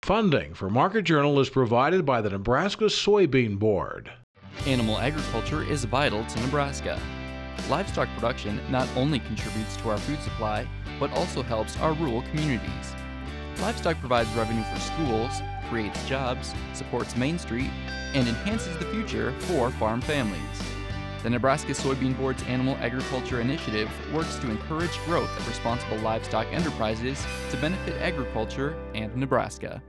Funding for Market Journal is provided by the Nebraska Soybean Board. Animal agriculture is vital to Nebraska. Livestock production not only contributes to our food supply, but also helps our rural communities. Livestock provides revenue for schools, creates jobs, supports Main Street, and enhances the future for farm families. The Nebraska Soybean Board's Animal Agriculture Initiative works to encourage growth of responsible livestock enterprises to benefit agriculture and Nebraska.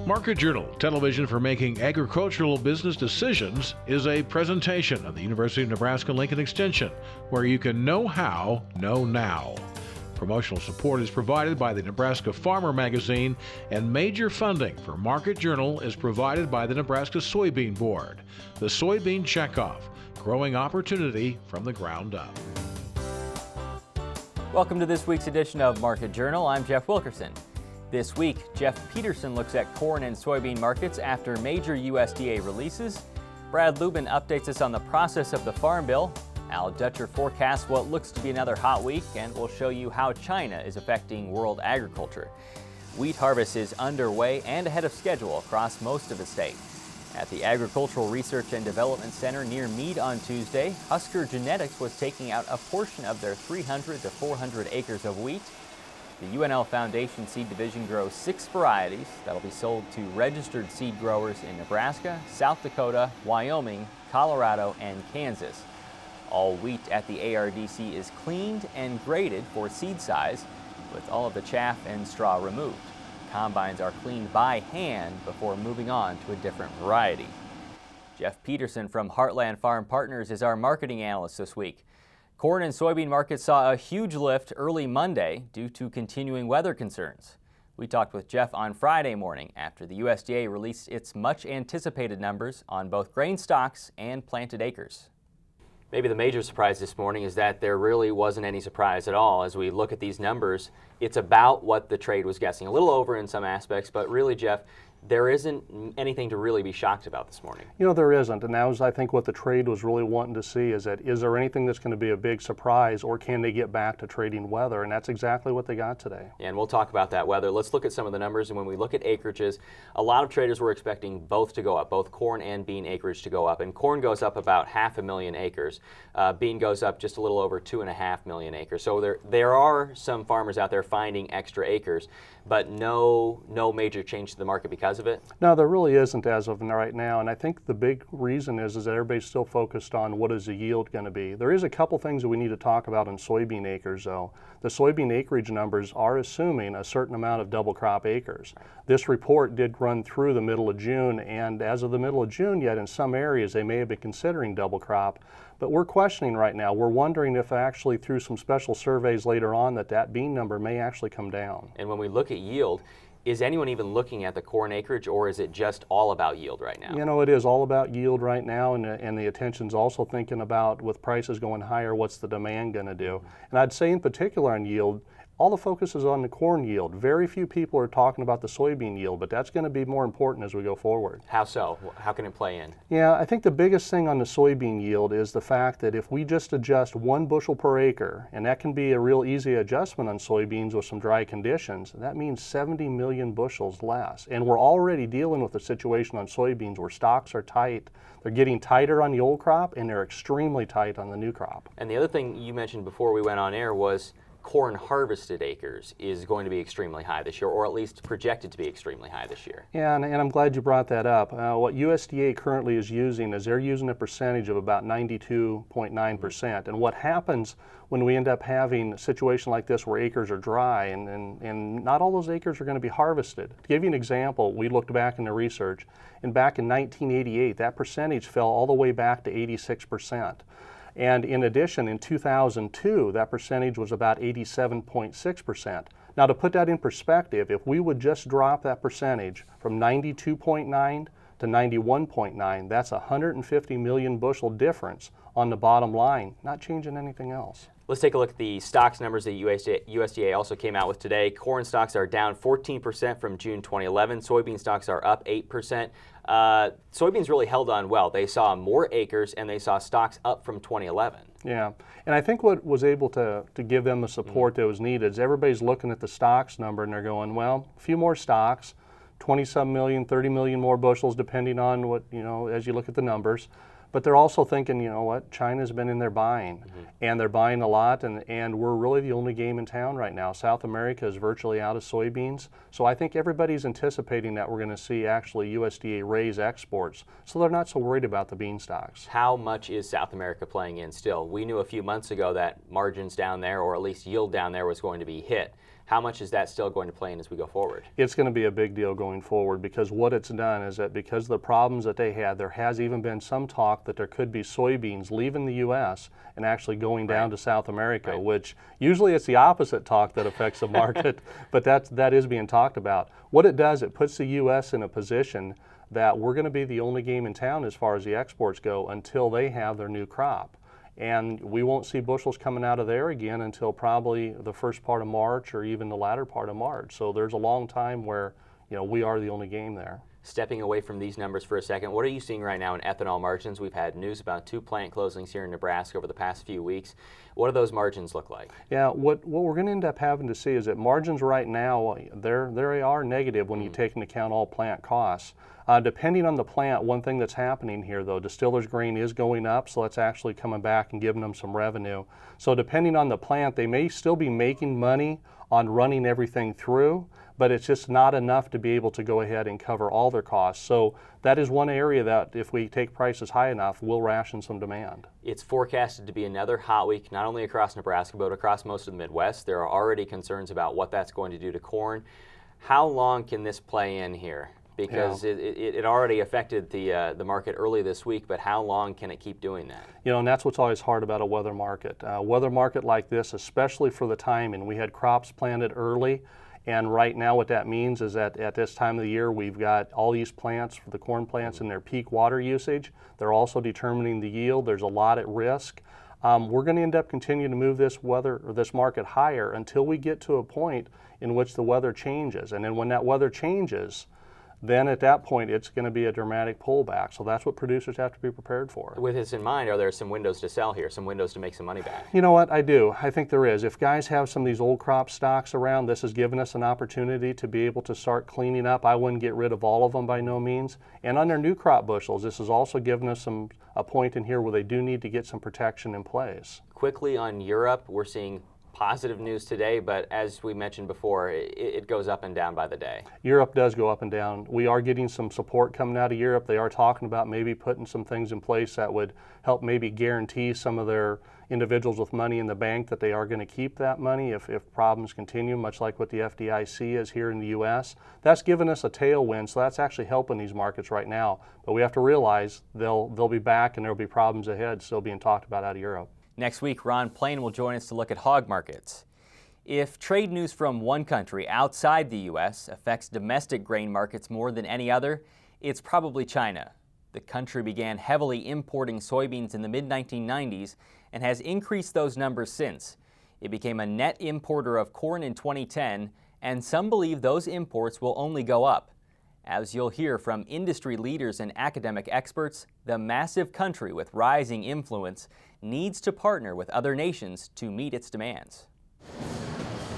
Market Journal, television for making agricultural business decisions, is a presentation of the University of Nebraska-Lincoln Extension, where you can know how, know now. Promotional support is provided by the Nebraska Farmer magazine, and major funding for Market Journal is provided by the Nebraska Soybean Board. The Soybean Checkoff, growing opportunity from the ground up. Welcome to this week's edition of Market Journal. I'm Jeff Wilkerson. This week, Jeff Peterson looks at corn and soybean markets after major USDA releases. Brad Lubin updates us on the process of the Farm Bill. Al Dutcher forecasts what looks to be another hot week, and we'll show you how China is affecting world agriculture. Wheat harvest is underway and ahead of schedule across most of the state. At the Agricultural Research and Development Center near Meade on Tuesday, Husker Genetics was taking out a portion of their 300 to 400 acres of wheat. The UNL Foundation Seed Division grows 6 varieties that'll be sold to registered seed growers in Nebraska, South Dakota, Wyoming, Colorado, and Kansas. All wheat at the ARDC is cleaned and graded for seed size, with all of the chaff and straw removed. Combines are cleaned by hand before moving on to a different variety. Jeff Peterson from Heartland Farm Partners is our marketing analyst this week. Corn and soybean markets saw a huge lift early Monday due to continuing weather concerns. We talked with Jeff on Friday morning after the USDA released its much anticipated numbers on both grain stocks and planted acres. Maybe the major surprise this morning is that there really wasn't any surprise at all. As we look at these numbers, it's about what the trade was guessing. A little over in some aspects, but really, Jeff, there isn't anything to really be shocked about this morning. You know, there isn't, and that was, I think, what the trade was really wanting to see, is that is there anything that's going to be a big surprise, or can they get back to trading weather? And that's exactly what they got today. And we'll talk about that weather. Let's look at some of the numbers, and when we look at acreages, a lot of traders were expecting both to go up, both corn and bean acreage to go up, and corn goes up about 500,000 acres. Bean goes up just a little over 2.5 million acres. So there are some farmers out there finding extra acres, but no major change to the market because of it? No, there really isn't as of right now, and I think the big reason is that everybody's still focused on what is the yield going to be. There is a couple things that we need to talk about in soybean acres, though. The soybean acreage numbers are assuming a certain amount of double crop acres. This report did run through the middle of June, and as of the middle of June, yet in some areas they may have been considering double crop. But we're questioning right now. We're wondering if actually through some special surveys later on that bean number may actually come down. And when we look at yield, is anyone even looking at the corn acreage, or is it just all about yield right now? You know, it is all about yield right now, and the attention's also thinking about, with prices going higher, what's the demand going to do? And I'd say in particular on yield, all the focus is on the corn yield. Very few people are talking about the soybean yield, but that's going to be more important as we go forward. How so? How can it play in? Yeah, I think the biggest thing on the soybean yield is the fact that if we just adjust 1 bushel per acre, and that can be a real easy adjustment on soybeans with some dry conditions, that means 70 million bushels less. And we're already dealing with a situation on soybeans where stocks are tight. They're getting tighter on the old crop, and they're extremely tight on the new crop. And the other thing you mentioned before we went on air was corn harvested acres is going to be extremely high this year, or at least projected to be extremely high this year. Yeah, and I'm glad you brought that up. What USDA currently is using is they're using a percentage of about 92.9%. And what happens when we end up having a situation like this where acres are dry and not all those acres are going to be harvested. To give you an example, we looked back in the research, and back in 1988, that percentage fell all the way back to 86%. And in addition, in 2002, that percentage was about 87.6%. Now, to put that in perspective, if we would just drop that percentage from 92.9 to 91.9, that's a 150 million bushel difference on the bottom line, not changing anything else. Let's take a look at the stocks numbers that USDA also came out with today. Corn stocks are down 14% from June 2011. Soybean stocks are up 8%. Soybeans really held on well. They saw more acres and they saw stocks up from 2011. Yeah, and I think what was able to give them the support that was needed is everybody's looking at the stocks number and they're going, well, a few more stocks, 20-some million, 30 million more bushels, depending on what, as you look at the numbers. But they're also thinking, you know what, China's been in there buying, and they're buying a lot, and we're really the only game in town right now. South America is virtually out of soybeans. So I think everybody's anticipating that we're going to see actually USDA raise exports. So they're not so worried about the bean stocks. How much is South America playing in still? We knew a few months ago that margins down there, or at least yield down there, was going to be hit. How much is that still going to play in as we go forward? It's going to be a big deal going forward, because what it's done is that because of the problems that they had, there has even been some talk that there could be soybeans leaving the U.S. and actually going down to South America, which usually it's the opposite talk that affects the market, but that is being talked about. What it does, it puts the U.S. in a position that we're going to be the only game in town as far as the exports go until they have their new crop. And we won't see bushels coming out of there again until probably the first part of March or even the latter part of March. So there's a long time where, we are the only game there. Stepping away from these numbers for a second, what are you seeing right now in ethanol margins? We've had news about 2 plant closings here in Nebraska over the past few weeks. What do those margins look like? Yeah, what we're going to end up having to see is that margins right now, they are negative when you take into account all plant costs. Depending on the plant, one thing that's happening here, though, distillers grain is going up, so that's actually coming back and giving them some revenue. So depending on the plant, they may still be making money on running everything through, but it's just not enough to be able to go ahead and cover all their costs. So that is one area that if we take prices high enough, we'll ration some demand. It's forecasted to be another hot week, not only across Nebraska, but across most of the Midwest. There are already concerns about what that's going to do to corn. How long can this play in here? Because it already affected the market early this week, but how long can it keep doing that? And that's what's always hard about a weather market. Weather market like this, especially for the timing, we had crops planted early, and right now what that means is that at this time of the year we've got all these plants, the corn plants, in their peak water usage. They're also determining the yield. There's a lot at risk. We're going to end up continuing to move this market higher until we get to a point in which the weather changes, and then when that weather changes, then at that point it's going to be a dramatic pullback. So that's what producers have to be prepared for. With this in mind, are there some windows to sell here, some windows to make some money back? You know what, I do. I think there is. If guys have some of these old crop stocks around, this has given us an opportunity to be able to start cleaning up. I wouldn't get rid of all of them by no means. And on their new crop bushels, this has also given us a point in here where they do need to get some protection in place. Quickly on Europe, we're seeing positive news today, but as we mentioned before, it goes up and down by the day. Europe does go up and down. We are getting some support coming out of Europe. They are talking about maybe putting some things in place that would help maybe guarantee some of their individuals with money in the bank that they are going to keep that money if problems continue, much like what the FDIC is here in the U.S. That's given us a tailwind, so that's actually helping these markets right now. But we have to realize they'll be back and there'll be problems ahead still being talked about out of Europe. Next week, Ron Plain will join us to look at hog markets. If trade news from one country outside the U.S. affects domestic grain markets more than any other, it's probably China. The country began heavily importing soybeans in the mid-1990s and has increased those numbers since. It became a net importer of corn in 2010, and some believe those imports will only go up. As you'll hear from industry leaders and academic experts, the massive country with rising influence needs to partner with other nations to meet its demands.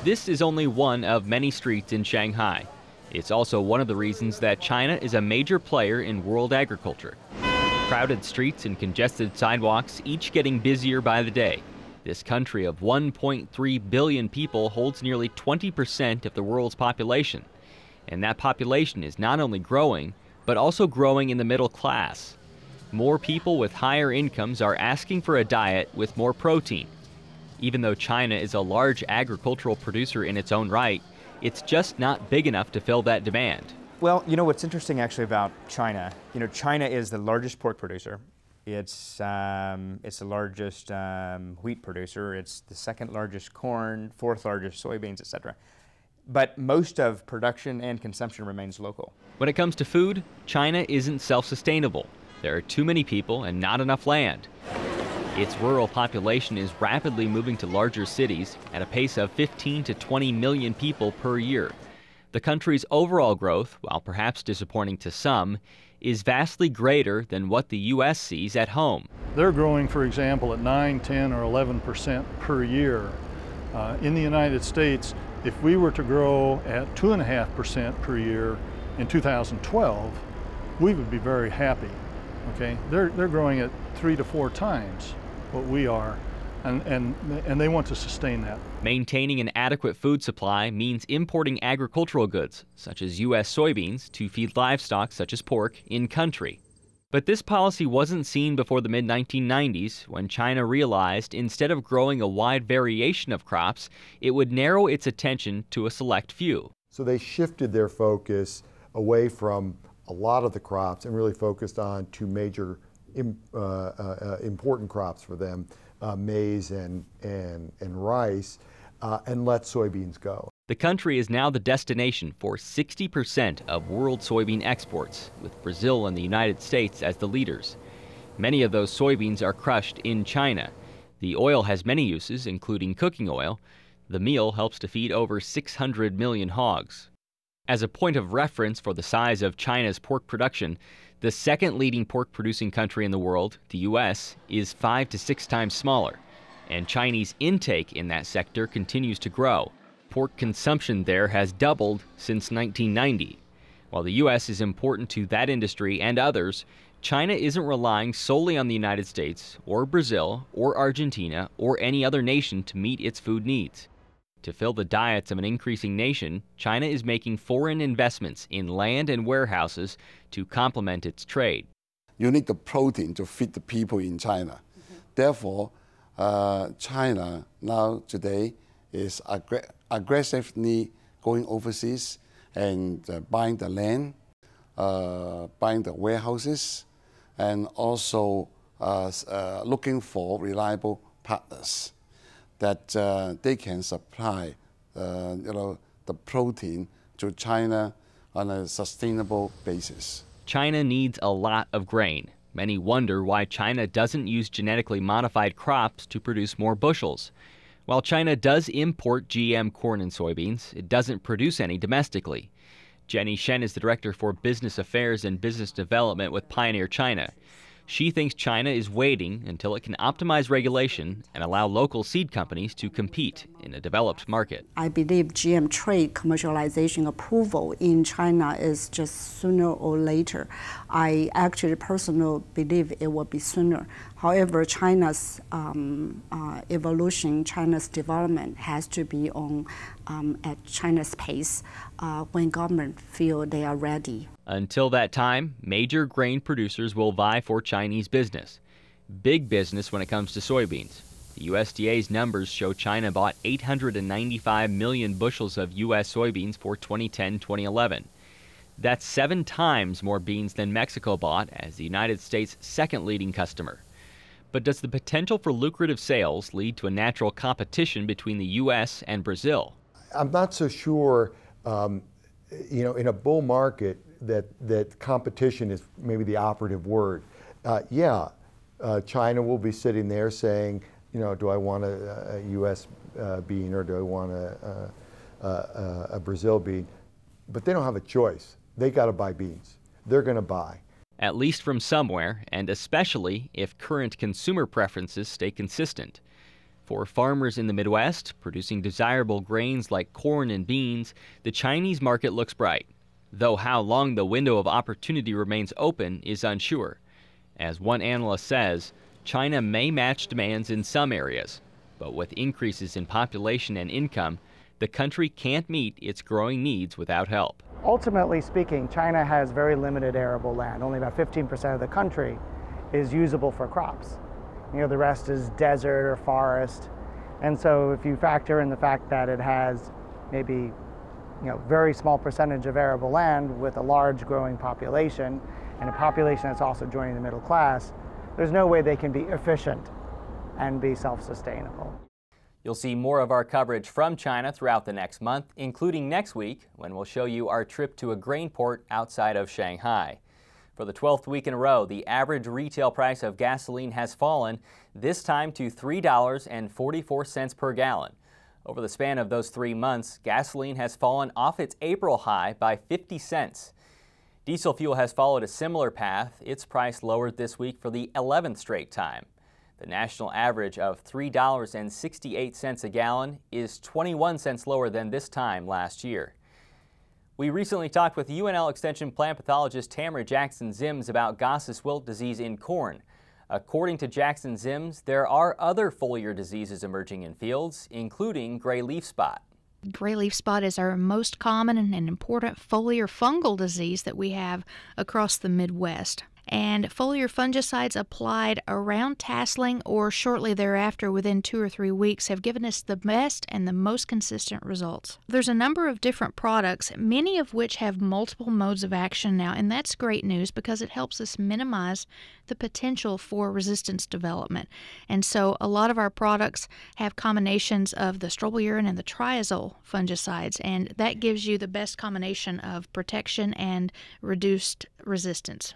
This is only one of many streets in Shanghai. It's also one of the reasons that China is a major player in world agriculture. Crowded streets and congested sidewalks, each getting busier by the day. This country of 1.3 billion people holds nearly 20% of the world's population. And that population is not only growing, but also growing in the middle class. More people with higher incomes are asking for a diet with more protein. Even though China is a large agricultural producer in its own right, it's just not big enough to fill that demand. Well, what's interesting actually about China, China is the largest pork producer. It's the largest wheat producer. It's the second largest corn, fourth largest soybeans, etc. But most of production and consumption remains local. When it comes to food, China isn't self-sustainable. There are too many people and not enough land. Its rural population is rapidly moving to larger cities at a pace of 15 to 20 million people per year. The country's overall growth, while perhaps disappointing to some, is vastly greater than what the U.S. sees at home. They're growing, for example, at 9, 10, or 11% per year. In the United States, if we were to grow at 2.5% per year in 2012, we would be very happy. Okay, they're growing at 3 to 4 times what we are, and they want to sustain that. Maintaining an adequate food supply means importing agricultural goods, such as U.S. soybeans, to feed livestock, such as pork, in country. But this policy wasn't seen before the mid-1990s, when China realized instead of growing a wide variation of crops, it would narrow its attention to a select few. So they shifted their focus away from a lot of the crops and really focused on 2 major important crops for them, maize and rice, and let soybeans go. The country is now the destination for 60% of world soybean exports, with Brazil and the United States as the leaders. Many of those soybeans are crushed in China. The oil has many uses, including cooking oil. The meal helps to feed over 600 million hogs. As a point of reference for the size of China's pork production, the second leading pork-producing country in the world, the U.S., is 5 to 6 times smaller, and Chinese intake in that sector continues to grow. Pork consumption there has doubled since 1990. While the U.S. is important to that industry and others, China isn't relying solely on the United States or Brazil or Argentina or any other nation to meet its food needs. To fill the diets of an increasing nation, China is making foreign investments in land and warehouses to complement its trade. You need the protein to feed the people in China. Therefore, China now today is aggressively going overseas and buying the land, buying the warehouses, and also looking for reliable partners that they can supply the protein to China on a sustainable basis. China needs a lot of grain. Many wonder why China doesn't use genetically modified crops to produce more bushels. While China does import GM corn and soybeans, it doesn't produce any domestically. Jenny Shen is the Director for Business Affairs and Business Development with Pioneer China. She thinks China is waiting until it can optimize regulation and allow local seed companies to compete in a developed market. I believe GM trade commercialization approval in China is just sooner or later. I actually personally believe it will be sooner. However, China's evolution, China's development has to be on at China's pace when government feel they are ready. Until that time, major grain producers will vie for Chinese business. Big business when it comes to soybeans. The USDA's numbers show China bought 895 million bushels of U.S. soybeans for 2010-2011. That's 7 times more beans than Mexico bought as the United States' second leading customer. But does the potential for lucrative sales lead to a natural competition between the U.S. and Brazil? I'm not so sure, in a bull market, that competition is maybe the operative word. China will be sitting there saying, do I want a U.S. bean or do I want a Brazil bean? But they don't have a choice. They got to buy beans. They're going to buy. At least from somewhere, and especially if current consumer preferences stay consistent. For farmers in the Midwest, producing desirable grains like corn and beans, the Chinese market looks bright. Though how long the window of opportunity remains open is unsure. As one analyst says, China may match demands in some areas, but with increases in population and income, the country can't meet its growing needs without help. Ultimately speaking, China has very limited arable land. Only about 15% of the country is usable for crops. The rest is desert or forest. And so if you factor in the fact that it has maybe very small percentage of arable land with a large growing population and a population that's also joining the middle class, there's no way they can be efficient and be self-sustainable. You'll see more of our coverage from China throughout the next month, including next week when we'll show you our trip to a grain port outside of Shanghai. For the 12th week in a row, the average retail price of gasoline has fallen, this time to $3.44 per gallon. Over the span of those 3 months, gasoline has fallen off its April high by 50 cents. Diesel fuel has followed a similar path, its price lowered this week for the 11th straight time. The national average of $3.68 a gallon is 21 cents lower than this time last year. We recently talked with UNL Extension plant pathologist Tamra Jackson-Ziems about Gossis wilt disease in corn. According to Jackson-Ziems, there are other foliar diseases emerging in fields, including gray leaf spot. Gray leaf spot is our most common and important foliar fungal disease that we have across the Midwest. And foliar fungicides applied around tasseling or shortly thereafter within 2 or 3 weeks have given us the best and the most consistent results. There's a number of different products, many of which have multiple modes of action now, and that's great news because it helps us minimize the potential for resistance development. And so a lot of our products have combinations of the strobilurin and the triazole fungicides, and that gives you the best combination of protection and reduced resistance.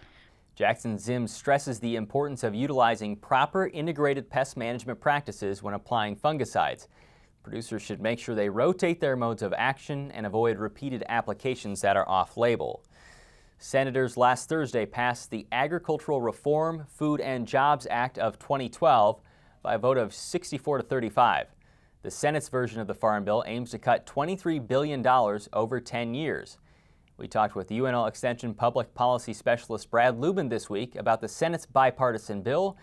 Jackson-Ziems stresses the importance of utilizing proper integrated pest management practices when applying fungicides. Producers should make sure they rotate their modes of action and avoid repeated applications that are off-label. Senators last Thursday passed the Agricultural Reform, Food and Jobs Act of 2012 by a vote of 64 to 35. The Senate's version of the Farm Bill aims to cut $23 billion over 10 years. We talked with UNL Extension Public Policy Specialist Brad Lubin this week about the Senate's bipartisan bill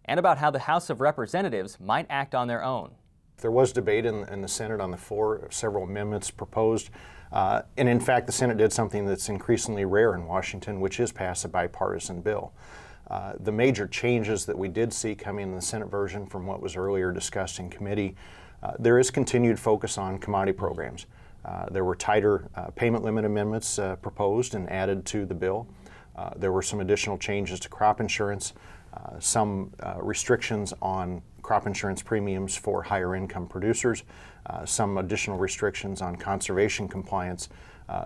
and about how the House of Representatives might act on their own. There was debate in the Senate on the floor, several amendments proposed, and in fact the Senate did something that's increasingly rare in Washington, which is pass a bipartisan bill. The major changes that we did see coming in the Senate version from what was earlier discussed in committee, there is continued focus on commodity programs. There were tighter payment limit amendments proposed and added to the bill. There were some additional changes to crop insurance, some restrictions on crop insurance premiums for higher income producers, some additional restrictions on conservation compliance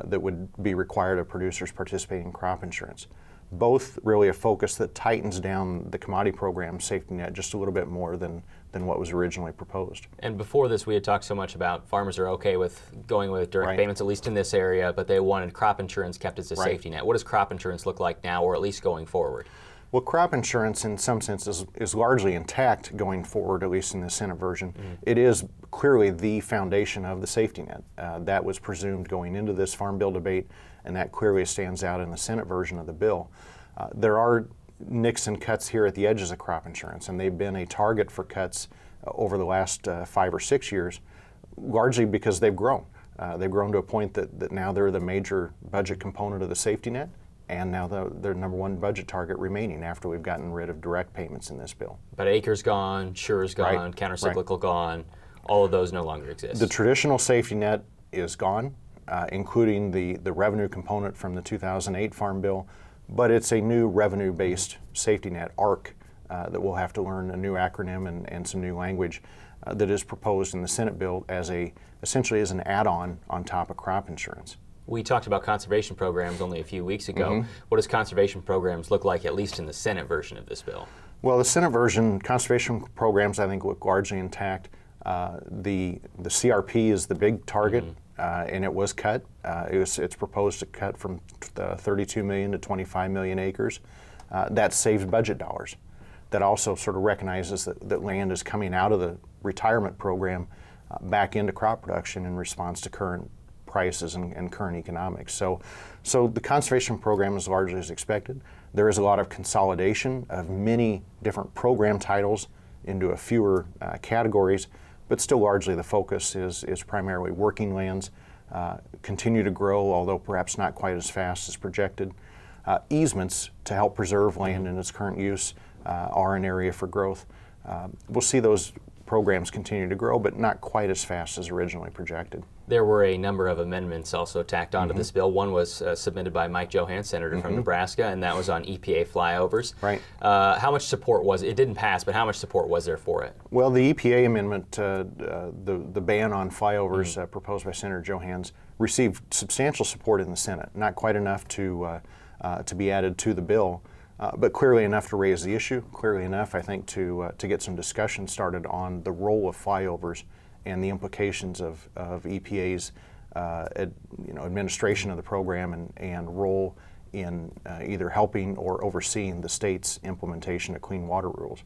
that would be required of producers participating in crop insurance. Both really a focus that tightens down the commodity program safety net just a little bit more than what was originally proposed. And before this, we had talked so much about farmers are okay with going with direct payments, at least in this area, but they wanted crop insurance kept as a safety net. What does crop insurance look like now, or at least going forward? Well, crop insurance in some sense is largely intact going forward, at least in the Senate version. It is clearly the foundation of the safety net. That was presumed going into this Farm Bill debate, and that clearly stands out in the Senate version of the bill. There are nicks and cuts here at the edges of crop insurance, and they've been a target for cuts over the last 5 or 6 years, largely because they've grown. They've grown to a point that now they're the major budget component of the safety net, and now they're number one budget target remaining after we've gotten rid of direct payments in this bill. But acres gone, sure's gone, countercyclical gone, all of those no longer exist. The traditional safety net is gone, including the revenue component from the 2008 Farm Bill, but it's a new revenue-based safety net, ARC, that we'll have to learn a new acronym and some new language that is proposed in the Senate bill as essentially as an add-on on top of crop insurance. We talked about conservation programs only a few weeks ago. What does conservation programs look like, at least in the Senate version of this bill? Well, the Senate version, conservation programs I think look largely intact. The CRP is the big target, and it was cut. It's proposed to cut from 32 million to 25 million acres. That saves budget dollars. That also sort of recognizes that land is coming out of the retirement program back into crop production in response to current prices and current economics. So the conservation program is largely as expected. There is a lot of consolidation of many different program titles into a fewer categories, but still largely the focus is primarily working lands, continue to grow, although perhaps not quite as fast as projected. Easements to help preserve land in its current use are an area for growth. We'll see those programs continue to grow, but not quite as fast as originally projected. There were a number of amendments also tacked onto this bill. One was submitted by Mike Johanns, Senator from Nebraska, and that was on EPA flyovers. Right. How much support was it? It didn't pass, but how much support was there for it? Well, the EPA amendment, the ban on flyovers proposed by Senator Johanns, received substantial support in the Senate. Not quite enough to to be added to the bill, but clearly enough to raise the issue, clearly enough, I think, to get some discussion started on the role of flyovers and the implications of EPA's administration of the program and role in either helping or overseeing the state's implementation of clean water rules.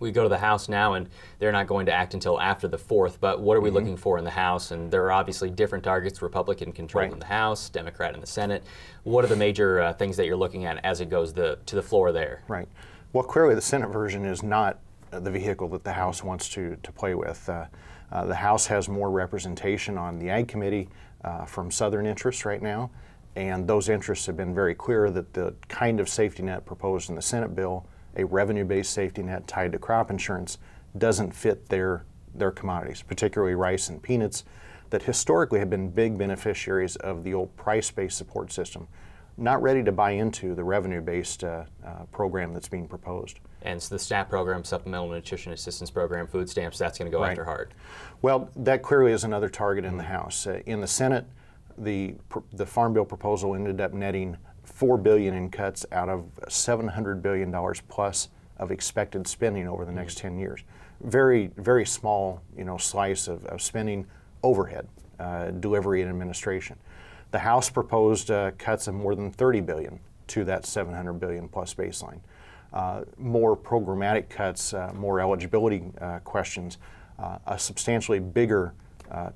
We go to the House now, and they're not going to act until after the 4th, but what are we looking for in the House? And there are obviously different targets, Republican controlled in the House, Democrat in the Senate. What are the major things that you're looking at as it goes to the floor there? Right. Well, clearly the Senate version is not the vehicle that the House wants to play with. The House has more representation on the Ag Committee from Southern interests right now, and those interests have been very clear that the kind of safety net proposed in the Senate bill, a revenue-based safety net tied to crop insurance, doesn't fit their commodities, particularly rice and peanuts, that historically have been big beneficiaries of the old price-based support system, not ready to buy into the revenue-based program that's being proposed. And so the SNAP program, Supplemental Nutrition Assistance Program, food stamps, that's going to go after hard. Well, that clearly is another target in the House. In the Senate, the Farm Bill proposal ended up netting $4 billion in cuts out of $700 billion plus of expected spending over the next 10 years. Very, very small, slice of spending overhead, delivery and administration. The House proposed cuts of more than $30 billion to that $700 billion plus baseline. More programmatic cuts, more eligibility questions, a substantially bigger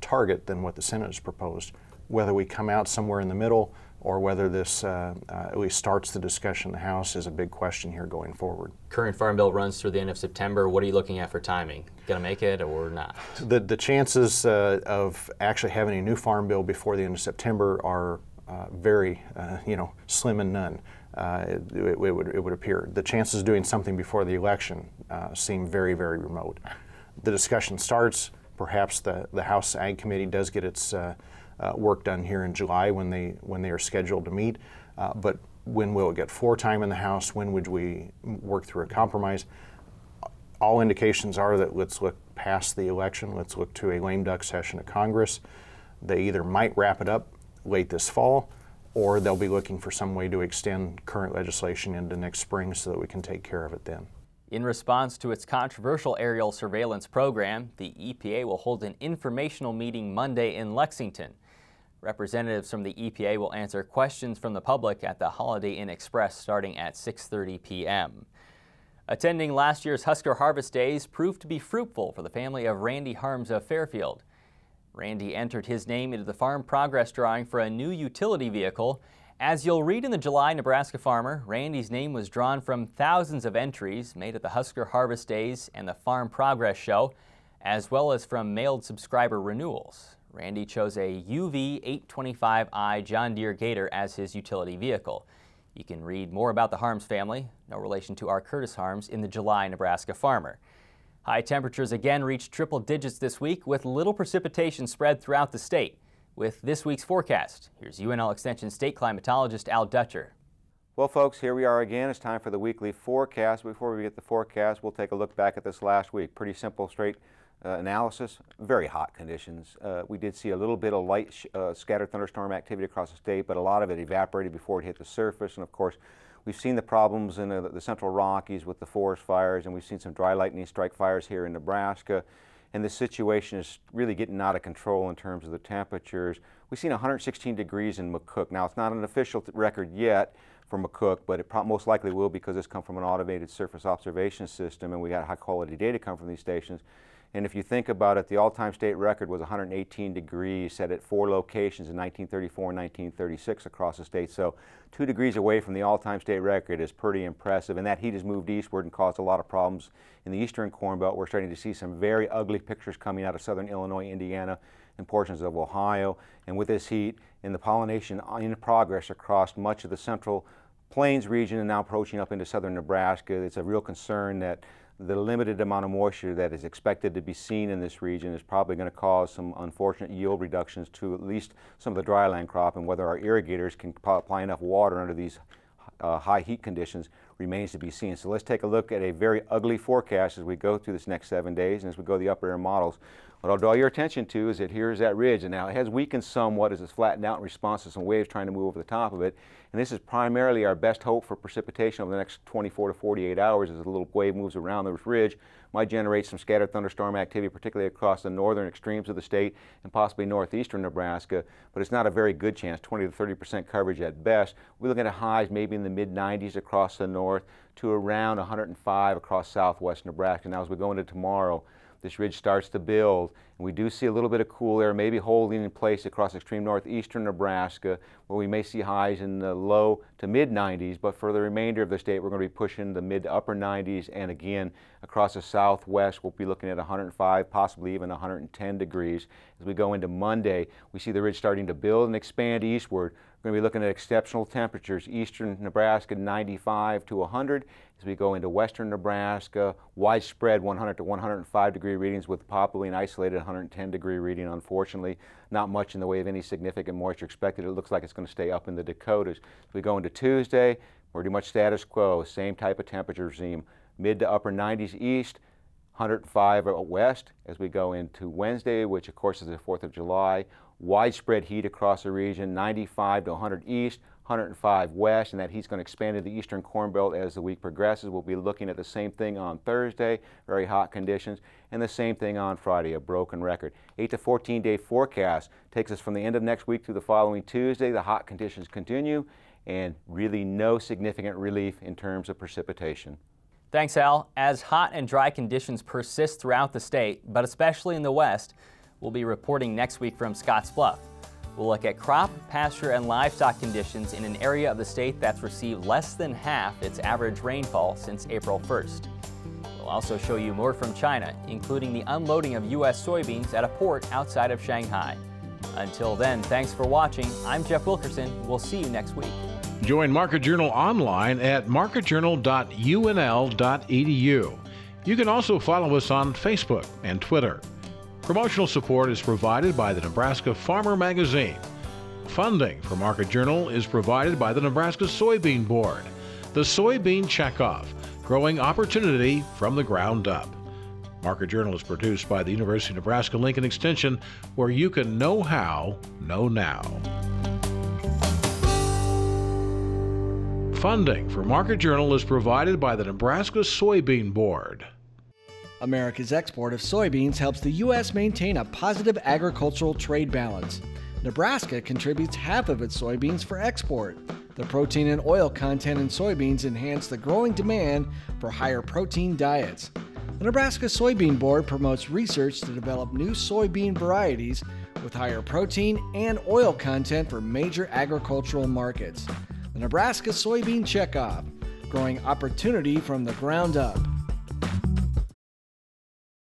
target than what the Senate has proposed. Whether we come out somewhere in the middle or whether this at least starts the discussion in the House is a big question here going forward. Current Farm Bill runs through the end of September. What are you looking at for timing? Going to make it or not? The chances of actually having a new Farm Bill before the end of September are very, slim and none. It would appear. The chances of doing something before the election seem very, very remote. The discussion starts. Perhaps the House Ag Committee does get its work done here in July when they are scheduled to meet. But when will it get floor time in the House? When would we work through a compromise? All indications are that let's look past the election. Let's look to a lame duck session of Congress. They either might wrap it up late this fall, or they'll be looking for some way to extend current legislation into next spring so that we can take care of it then. In response to its controversial aerial surveillance program, the EPA will hold an informational meeting Monday in Lexington. Representatives from the EPA will answer questions from the public at the Holiday Inn Express starting at 6:30 p.m. Attending last year's Husker Harvest Days proved to be fruitful for the family of Randy Harms of Fairfield. Randy entered his name into the Farm Progress drawing for a new utility vehicle. As you'll read in the July Nebraska Farmer, Randy's name was drawn from thousands of entries made at the Husker Harvest Days and the Farm Progress Show, as well as from mailed subscriber renewals. Randy chose a UV 825i John Deere Gator as his utility vehicle. You can read more about the Harms family, no relation to our Curtis Harms, in the July Nebraska Farmer. High temperatures again reached triple digits this week with little precipitation spread throughout the state. With this week's forecast, here's UNL Extension state climatologist Al Dutcher. Well, folks, here we are again. It's time for the weekly forecast. Before we get the forecast, we'll take a look back at this last week. Pretty simple, straight analysis. Very hot conditions. We did see a little bit of light scattered thunderstorm activity across the state, but a lot of it evaporated before it hit the surface. And of course, we've seen the problems in the central Rockies with the forest fires, and we've seen some dry lightning strike fires here in Nebraska. And this situation is really getting out of control in terms of the temperatures. We've seen 116 degrees in McCook. Now, it's not an official record yet for McCook, but it most likely will because it's come from an automated surface observation system, and we got high-quality data come from these stations. And if you think about it, the all-time state record was 118 degrees set at 4 locations in 1934 and 1936 across the state. So 2 degrees away from the all-time state record is pretty impressive. And that heat has moved eastward and caused a lot of problems in the eastern Corn Belt. We're starting to see some very ugly pictures coming out of southern Illinois, Indiana, and portions of Ohio. And with this heat and the pollination in progress across much of the central plains region and now approaching up into southern Nebraska, it's a real concern that the limited amount of moisture that is expected to be seen in this region is probably going to cause some unfortunate yield reductions to at least some of the dryland crop, and whether our irrigators can apply enough water under these high heat conditions remains to be seen. So let's take a look at a very ugly forecast as we go through this next 7 days, and as we go to the upper air models. What I'll draw your attention to is that here's that ridge, and now it has weakened somewhat as it's flattened out in response to some waves trying to move over the top of it. And this is primarily our best hope for precipitation over the next 24 to 48 hours as a little wave moves around this ridge. Might generate some scattered thunderstorm activity, particularly across the northern extremes of the state and possibly northeastern Nebraska, but it's not a very good chance, 20 to 30% coverage at best. We're looking at highs maybe in the mid-90s across the north to around 105 across southwest Nebraska. Now as we go into tomorrow, this ridge starts to build, and we do see a little bit of cool air maybe holding in place across extreme northeastern Nebraska, where we may see highs in the low to mid-90s, but for the remainder of the state, we're going to be pushing the mid to upper 90s, and again, across the southwest, we'll be looking at 105, possibly even 110 degrees. As we go into Monday, we see the ridge starting to build and expand eastward. We're going to be looking at exceptional temperatures, eastern Nebraska 95 to 100. As we go into western Nebraska, widespread 100 to 105 degree readings with probably an isolated 110 degree reading. Unfortunately, not much in the way of any significant moisture expected. It looks like it's going to stay up in the Dakotas. As we go into Tuesday, pretty much status quo, same type of temperature regime, mid to upper 90s east, 105 out west. As we go into Wednesday, which of course is the 4th of July, widespread heat across the region, 95 to 100 east, 105 west, and that heat's going to expand into the eastern Corn Belt as the week progresses. We'll be looking at the same thing on Thursday, very hot conditions, and the same thing on Friday, a broken record. 8 to 14 day forecast takes us from the end of next week to the following Tuesday. The hot conditions continue, and really no significant relief in terms of precipitation. Thanks, Al. As hot and dry conditions persist throughout the state, but especially in the west, we'll be reporting next week from Scotts Bluff. We'll look at crop, pasture, and livestock conditions in an area of the state that's received less than half its average rainfall since April 1st. We'll also show you more from China, including the unloading of U.S. soybeans at a port outside of Shanghai. Until then, thanks for watching. I'm Jeff Wilkerson. We'll see you next week. Join Market Journal online at marketjournal.unl.edu. You can also follow us on Facebook and Twitter. Promotional support is provided by the Nebraska Farmer Magazine. Funding for Market Journal is provided by the Nebraska Soybean Board. The Soybean Checkoff, growing opportunity from the ground up. Market Journal is produced by the University of Nebraska-Lincoln Extension, where you can know how, know now. Funding for Market Journal is provided by the Nebraska Soybean Board. America's export of soybeans helps the U.S. maintain a positive agricultural trade balance. Nebraska contributes half of its soybeans for export. The protein and oil content in soybeans enhance the growing demand for higher protein diets. The Nebraska Soybean Board promotes research to develop new soybean varieties with higher protein and oil content for major agricultural markets. The Nebraska Soybean Checkoff, growing opportunity from the ground up.